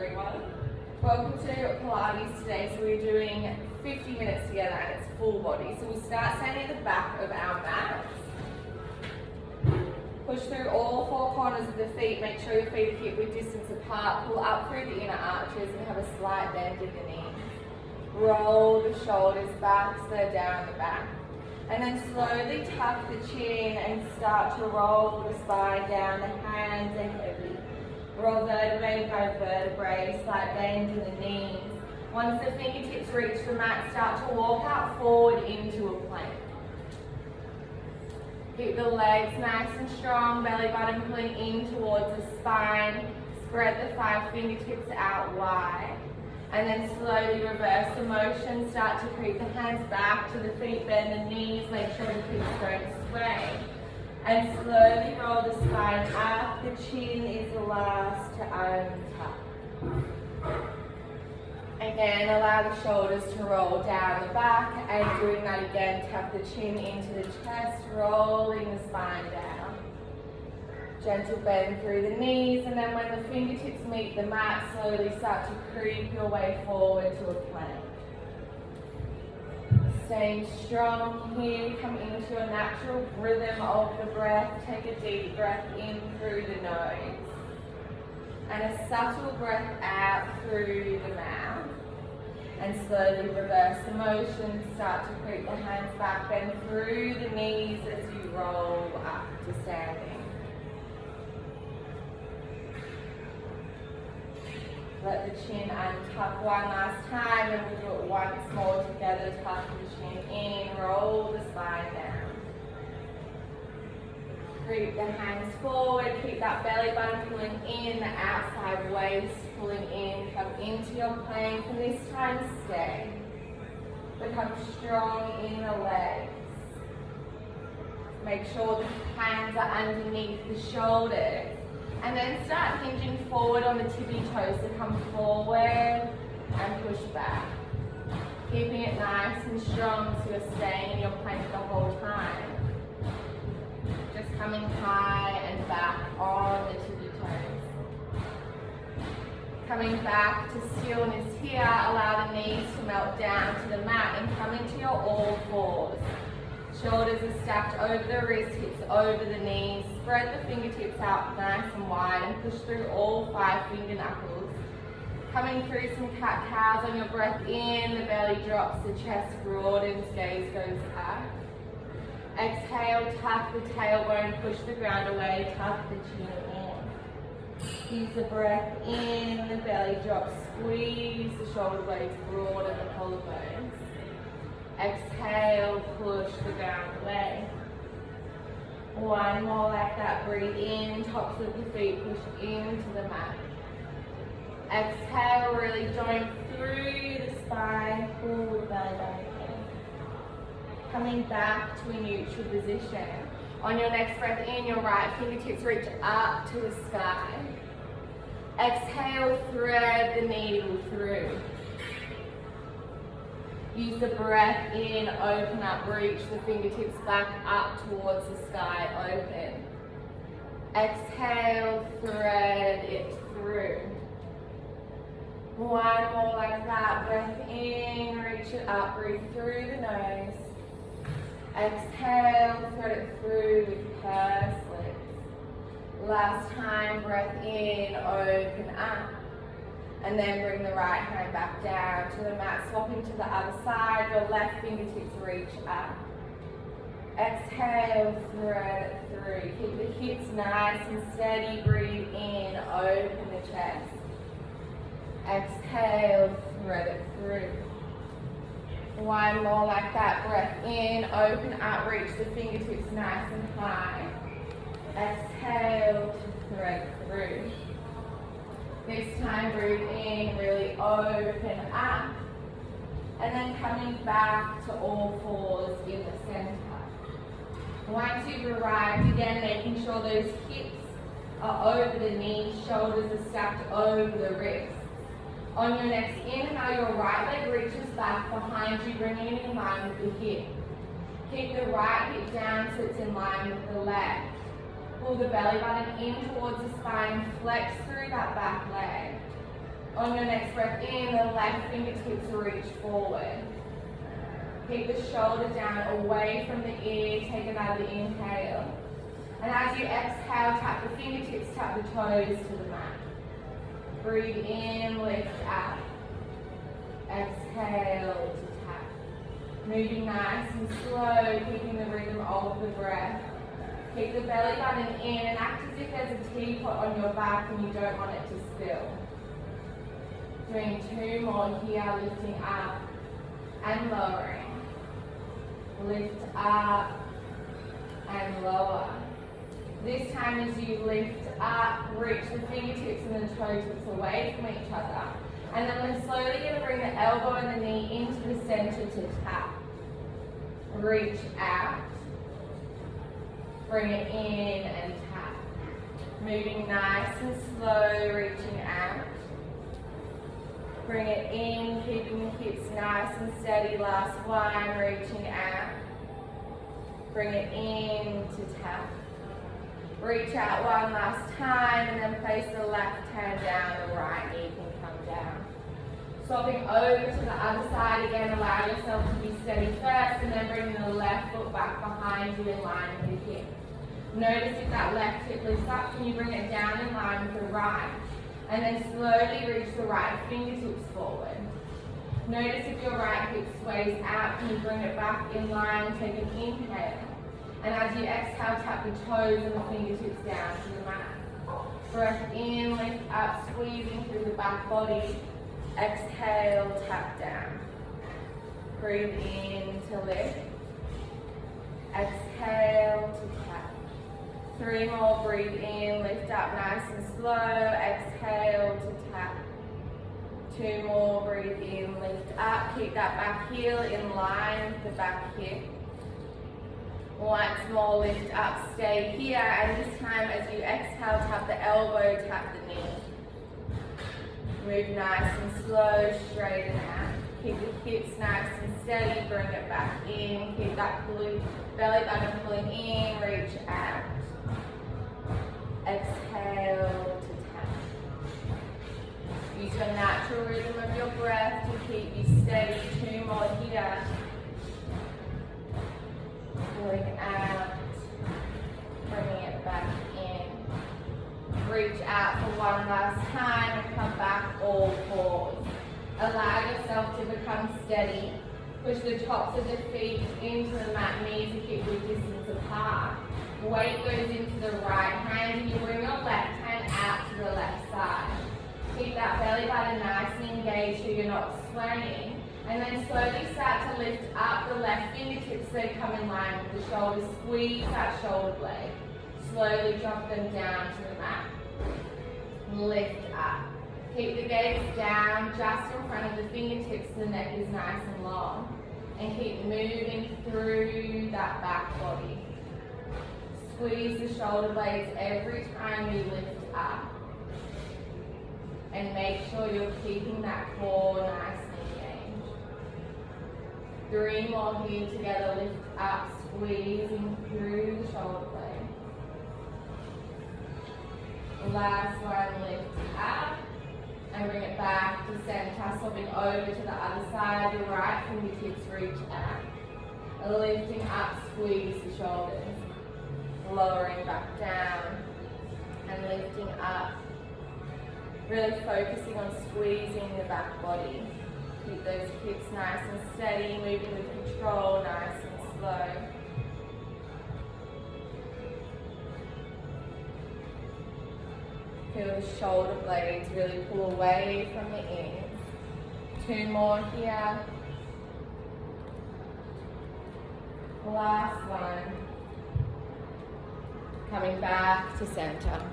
everyone. Welcome to Pilates today. So we're doing 50 minutes together and it's full body. So we'll start standing at the back of our mats. Push through all four corners of the feet. Make sure your feet are hip width distance apart. Pull up through the inner arches and have a slight bend in the knees. Roll the shoulders back so they're down the back. And then slowly tuck the chin and start to roll the spine down. The hands are heavy. Roll vertebrae by vertebrae, slight bend in the knees. Once the fingertips reach the mat, start to walk out forward into a plank. Keep the legs nice and strong, belly button pulling in towards the spine. Spread the 5 fingertips out wide. And then slowly reverse the motion. Start to creep the hands back to the feet, bend the knees, make sure the hips don't sway. And slowly roll the spine up. The chin is the last to untuck. Again, allow the shoulders to roll down the back. And doing that again, tuck the chin into the chest, rolling the spine down. Gentle bend through the knees, and then when the fingertips meet the mat, slowly start to creep your way forward to a plank. Staying strong here, come into your natural rhythm of the breath. Take a deep breath in through the nose, and a subtle breath out through the mouth. And slowly reverse the motion, start to creep the hands back, bend through the knees as you roll up to standing. Let the chin untuck one last time, and we'll do it once more together. Tuck the chin in, roll the spine down. Creep the hands forward, keep that belly button pulling in, the outside waist pulling in. Come into your plank, and this time stay. Become strong in the legs. Make sure the hands are underneath the shoulders. And then start hinging forward on the tippy toes to come forward and push back. Keeping it nice and strong so you're staying in your plank the whole time. Just coming high and back on the tippy toes. Coming back to stillness here, allow the knees to melt down to the mat and come into your all fours. Shoulders are stacked over the wrists, hips over the knees. Spread the fingertips out nice and wide and push through all 5 finger knuckles. Coming through some cat-cows on your breath in, the belly drops, the chest broadens, gaze goes up. Exhale, tuck the tailbone, push the ground away, tuck the chin in. Use the breath in, the belly drops, squeeze the shoulder blades, broaden the collarbones. Exhale, push the ground away. One more like that, breathe in, tops of the feet, push into the mat. Exhale, really join through the spine, pull the belly button in. Coming back to a neutral position. On your next breath in, your right fingertips reach up to the sky. Exhale, thread the needle through. Use the breath in, open up, reach the fingertips back up towards the sky, open. Exhale, thread it through. One more like that, breath in, reach it up, breathe through the nose. Exhale, thread it through with pursed lips. Last time, breath in, open up. And then bring the right hand back down to the mat, swapping to the other side. Your left fingertips reach up. Exhale, thread it through. Keep the hips nice and steady. Breathe in, open the chest. Exhale, thread it through. One more like that. Breath in, open up, reach the fingertips nice and high. Exhale to thread through. This time, breathe in, really open up. And then coming back to all fours in the center. Once you've arrived, again, making sure those hips are over the knees, shoulders are stacked over the wrists. On your next inhale, your right leg reaches back behind you, bringing it in line with the hip. Keep the right hip down so it's in line with the left. Pull the belly button in towards the spine, flex through that back leg. On your next breath in, the left fingertips reach forward. Keep the shoulder down away from the ear. Take another inhale. And as you exhale, tap the fingertips, tap the toes to the mat. Breathe in, lift up. Exhale to tap. Moving nice and slow, keeping the rhythm of the breath. Keep the belly button in and act as if there's a teapot on your back and you don't want it to spill. Doing 2 more here, lifting up and lowering. Lift up and lower. This time as you lift up, reach the fingertips and the toe tips away from each other. And then we're slowly going to bring the elbow and the knee into the center to tap. Reach out. Bring it in and tap. Moving nice and slow, reaching out. Bring it in, keeping the hips nice and steady. Last one, reaching out. Bring it in to tap. Reach out one last time and then place the left hand down, the right knee can come down. Swapping over to the other side again, allow yourself to be steady first and then bring the left foot back behind you in line with the hip. Notice if that left hip lifts up, can you bring it down in line with the right? And then slowly reach the right fingertips forward. Notice if your right hip sways out, can you bring it back in line, take an inhale. And as you exhale, tap the toes and the fingertips down to the mat. Breath in, lift up, squeezing through the back body. Exhale, tap down. Breathe in to lift. Exhale to tap. 3 more, breathe in, lift up nice and slow. Exhale to tap. 2 more, breathe in, lift up. Keep that back heel in line with the back hip. Once more, lift up, stay here, and this time as you exhale, tap the elbow, tap the knee. Move nice and slow, straighten out. Keep the hips nice and steady, bring it back in. Keep that belly button pulling in, reach out. Exhale to tap. Use your natural rhythm of your breath to keep you steady. 2 more here. Pulling out, bringing it back in. Reach out for one last time and come back all fours. Allow yourself to become steady. Push the tops of the feet into the mat, knees a hip width distance apart. Weight goes into the right hand and you bring your left hand out to the left side. Keep that belly button nice and engaged so you're not swaying. And then slowly start to lift up the left fingertips so they come in line with the shoulders. Squeeze that shoulder blade. Slowly drop them down to the mat. Lift up. Keep the gaze down just in front of the fingertips so the neck is nice and long. And keep moving through that back body. Squeeze the shoulder blades every time you lift up. And make sure you're keeping that core nice and engaged. 3 more here together, lift up, squeezing through the shoulder blade. Last one, lift up. And bring it back to center, swapping over to the other side. Your right fingertips reach out. Lifting up, squeeze the shoulders. Lowering back down and lifting up. Really focusing on squeezing the back body. Keep those hips nice and steady, moving with control, nice and slow. Feel the shoulder blades really pull away from the ears. 2 more here. Last one. Coming back to center.